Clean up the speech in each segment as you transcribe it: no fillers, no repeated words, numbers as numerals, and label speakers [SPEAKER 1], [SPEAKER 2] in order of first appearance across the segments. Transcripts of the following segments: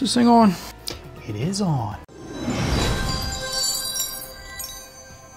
[SPEAKER 1] this thing on? It is on.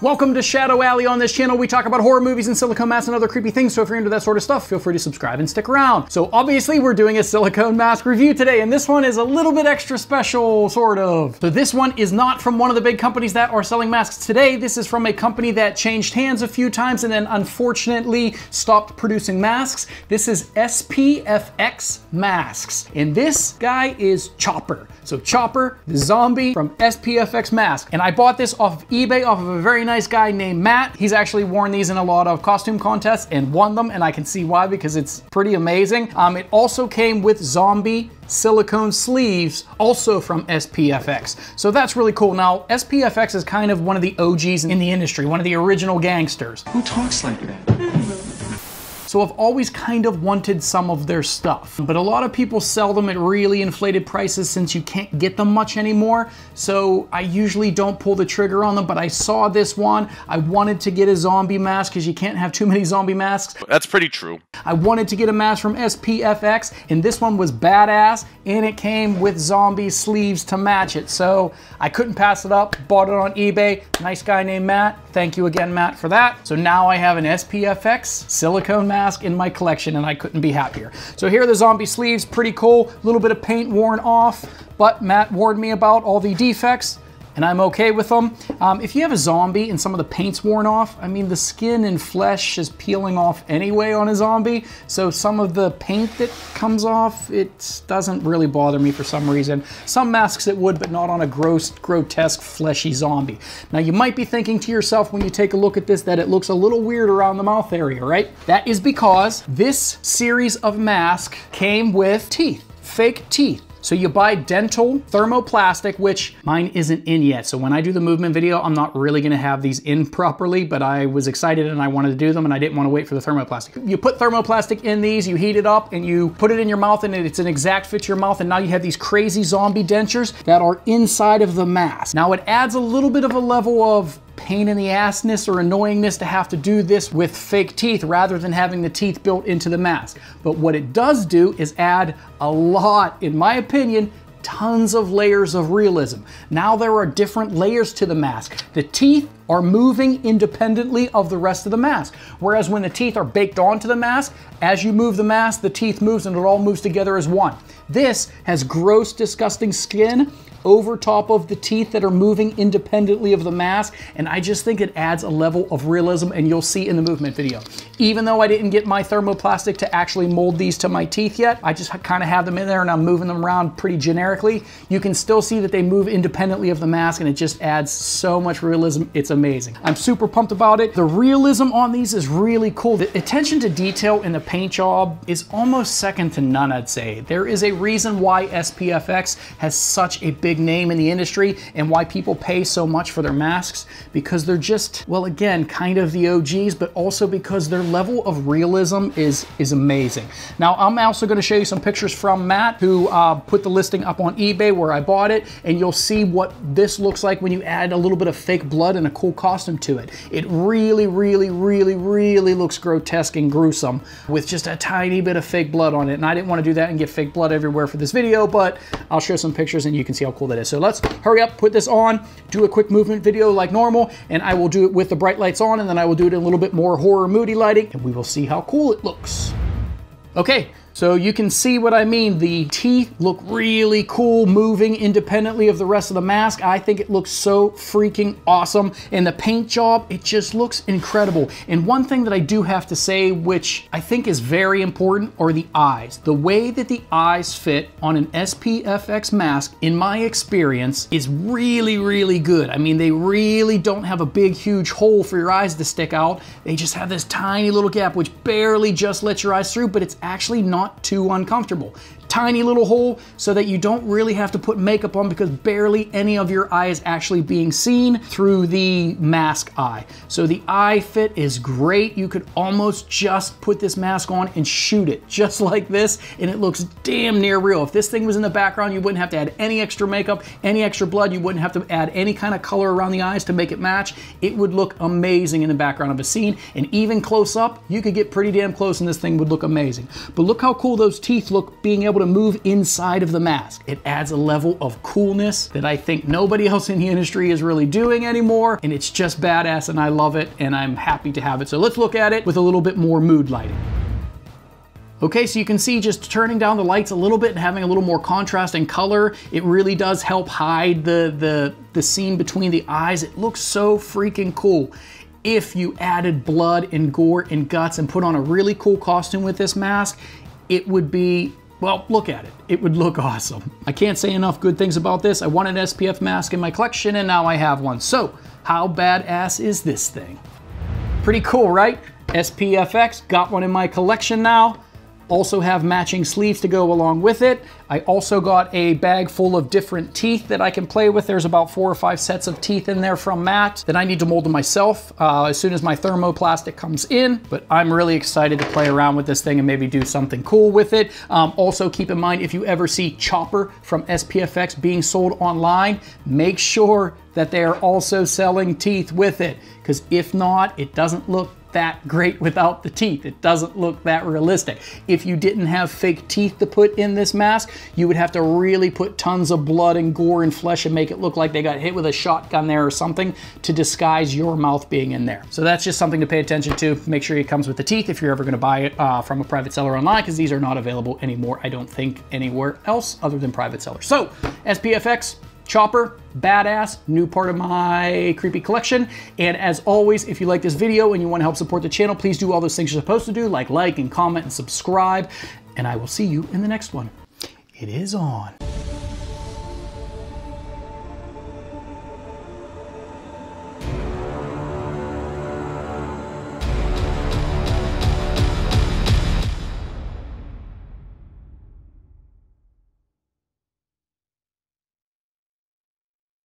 [SPEAKER 1] Welcome to Shadow Alley. On this channel, we talk about horror movies and silicone masks and other creepy things, so if you're into that sort of stuff, feel free to subscribe and stick around. So obviously, we're doing a silicone mask review today, and this one is a little bit extra special, sort of. So this one is not from one of the big companies that are selling masks today. This is from a company that changed hands a few times and then unfortunately stopped producing masks. This is SPFX Masks, and this guy is Chopper. So Chopper, the zombie from SPFX Masks. And I bought this off of eBay, off of a very nice guy named Matt. He's actually worn these in a lot of costume contests and won them, and I can see why, because it's pretty amazing. It also came with zombie silicone sleeves, also from SPFX. So that's really cool. Now, SPFX is kind of one of the OGs in the industry, one of the original gangsters.
[SPEAKER 2] Who talks like that?
[SPEAKER 1] So I've always kind of wanted some of their stuff, but a lot of people sell them at really inflated prices since you can't get them much anymore. So I usually don't pull the trigger on them, but I saw this one. I wanted to get a zombie mask because you can't have too many zombie masks.
[SPEAKER 3] That's pretty true.
[SPEAKER 1] I wanted to get a mask from SPFX, and this one was badass, and it came with zombie sleeves to match it. So I couldn't pass it up, bought it on eBay. Nice guy named Matt. Thank you again, Matt, for that. So now I have an SPFX silicone mask in my collection, and I couldn't be happier. So here are the zombie sleeves, pretty cool. A little bit of paint worn off, but Matt warned me about all the defects, and I'm okay with them. If you have a zombie and some of the paint's worn off, I mean, the skin and flesh is peeling off anyway on a zombie, so some of the paint that comes off, it doesn't really bother me for some reason. Some masks it would, but not on a gross, grotesque, fleshy zombie. Now, you might be thinking to yourself when you take a look at this that it looks a little weird around the mouth area, right? That is because this series of masks came with teeth, fake teeth. So you buy dental thermoplastic, which mine isn't in yet. So when I do the movement video, I'm not really gonna have these in properly, but I was excited and I wanted to do them and I didn't want to wait for the thermoplastic. You put thermoplastic in these, you heat it up and you put it in your mouth and it's an exact fit to your mouth, and now you have these crazy zombie dentures that are inside of the mask. Now it adds a little bit of a level of pain in the assness or annoyingness to have to do this with fake teeth rather than having the teeth built into the mask. But what it does do is add a lot, in my opinion, tons of layers of realism. Now there are different layers to the mask. The teeth are moving independently of the rest of the mask. Whereas when the teeth are baked onto the mask, as you move the mask, the teeth moves and it all moves together as one. This has gross, disgusting skin over top of the teeth that are moving independently of the mask, and I just think it adds a level of realism, and you'll see in the movement video. Even though I didn't get my thermoplastic to actually mold these to my teeth yet, I just kind of have them in there and I'm moving them around pretty generically. You can still see that they move independently of the mask, and it just adds so much realism. It's amazing. I'm super pumped about it. The realism on these is really cool. The attention to detail in the paint job is almost second to none, I'd say. There is a reason why SPFX has such a big name in the industry and why people pay so much for their masks, because they're just, well, again, kind of the OGs, but also because their level of realism is amazing. Now, I'm also going to show you some pictures from Matt, who put the listing up on eBay where I bought it, and you'll see what this looks like when you add a little bit of fake blood and a cool costume to it. It really, really, really, really looks grotesque and gruesome with just a tiny bit of fake blood on it, and I didn't want to do that and get fake blood everywhere for this video, but I'll show some pictures and you can see how cool that is. So let's hurry up, put this on, do a quick movement video like normal, and I will do it with the bright lights on, and then I will do it in a little bit more horror moody lighting, and we will see how cool it looks. Okay, so you can see what I mean. The teeth look really cool, moving independently of the rest of the mask. I think it looks so freaking awesome. And the paint job, it just looks incredible. And one thing that I do have to say, which I think is very important, are the eyes. The way that the eyes fit on an SPFX mask, in my experience, is really, really good. I mean, they really don't have a big, huge hole for your eyes to stick out. They just have this tiny little gap, which barely just lets your eyes through, but it's actually not too uncomfortable. Tiny little hole so that you don't really have to put makeup on, because barely any of your eye is actually being seen through the mask eye. So the eye fit is great. You could almost just put this mask on and shoot it just like this, and it looks damn near real. If this thing was in the background, you wouldn't have to add any extra makeup, any extra blood. You wouldn't have to add any kind of color around the eyes to make it match. It would look amazing in the background of a scene, and even close up, you could get pretty damn close and this thing would look amazing. But look how cool those teeth look being able able to move inside of the mask. It adds a level of coolness that I think nobody else in the industry is really doing anymore, and it's just badass and I love it and I'm happy to have it. So let's look at it with a little bit more mood lighting. Okay, so you can see just turning down the lights a little bit and having a little more contrast and color, it really does help hide the scene between the eyes. It looks so freaking cool. If you added blood and gore and guts and put on a really cool costume with this mask, it would be, well, look at it. It would look awesome. I can't say enough good things about this. I wanted an SPF mask in my collection and now I have one. So how badass is this thing? Pretty cool, right? SPFX, got one in my collection now. Also have matching sleeves to go along with it. I also got a bag full of different teeth that I can play with. There's about 4 or 5 sets of teeth in there from Matt that I need to mold them myself as soon as my thermoplastic comes in. But I'm really excited to play around with this thing and maybe do something cool with it. Also keep in mind, if you ever see Chopper from SPFX being sold online, make sure that they are also selling teeth with it. Because if not, it doesn't look that great without the teeth. It doesn't look that realistic. If you didn't have fake teeth to put in this mask, you would have to really put tons of blood and gore and flesh and make it look like they got hit with a shotgun there or something to disguise your mouth being in there. So that's just something to pay attention to. Make sure it comes with the teeth if you're ever gonna buy it from a private seller online, because these are not available anymore, I don't think, anywhere else other than private sellers. So SPFX, Chopper, badass, new part of my creepy collection. And as always, if you like this video and you want to help support the channel, please do all those things you're supposed to do, like and comment and subscribe. And I will see you in the next one. It is on.